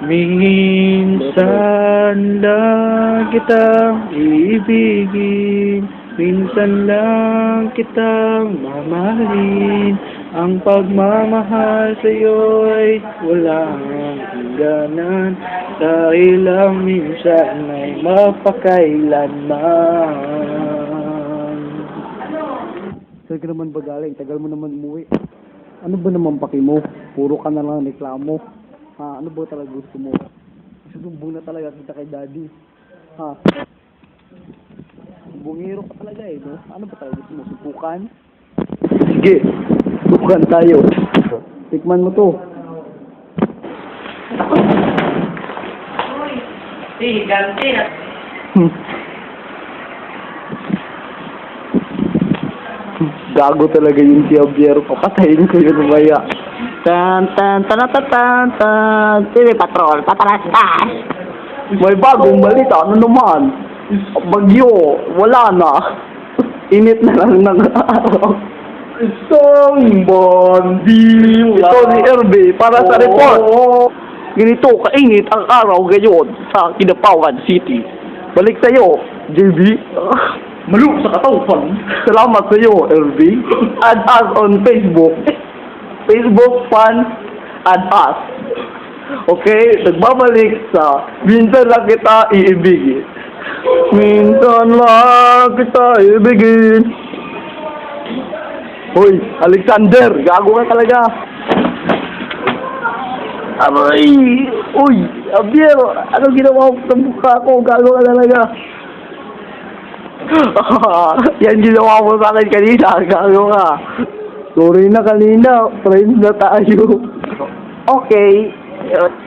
Minsan lang kitang iibigin, minsan lang kitang mamahalin. Ang pagmamahal sa'yo'y walang hangganan, dahil lang minsan ay mapakailanman. Saan ka naman ba galing? Tagal mo naman umuwi. Ano ba naman paki mo? Puro ka na lang reklamo. Ha, ano ba talaga gusto mo? Susumbong na talaga kita kay daddy. Ha? Bungiro ka talaga eh, no? Ano ba talaga gusto mo? Subukan? Sige, subukan tayo. Tikman mo to. Hey, ganti na. Gago talaga yung si Javier. Papatayin ko yun maya. Tan tan tan tan tan tan. TV Patrol, patarastas. May bagong balita. Ano naman? Bagyo. Wala na. Init na lang ng araw. Isang bandiw. Ito si RB para sa report. Ganito kainit ang araw ngayon sa Kinapawan City. Balik sa'yo, JB. Maluk sa katauhan. Salamat sa'yo, RB. Add us on Facebook. Facebook fans, add us. Okay, nagbabalik sa minsan lang kita iibigin. Minsan lang kita iibigin. Hoy, Alexander, gago ka talaga. Aray! Uy, Javier, ano ginawa mo sa mukha ko? Gago ka talaga. Yan ginawa mo sa akin kanina. Gago ka. Sorry na kanina. Friends na tayo. Okay.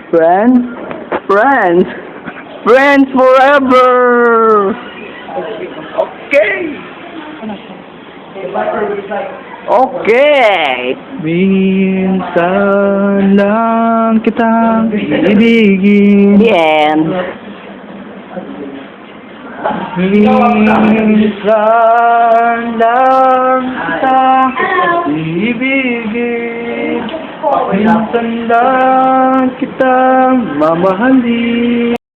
Friends? Friends. Friends forever! Okay! Okay! Minsan lang kitang ibigin. The end. Minsan lang kitang ibigin, minsan lang kitang mamahalin.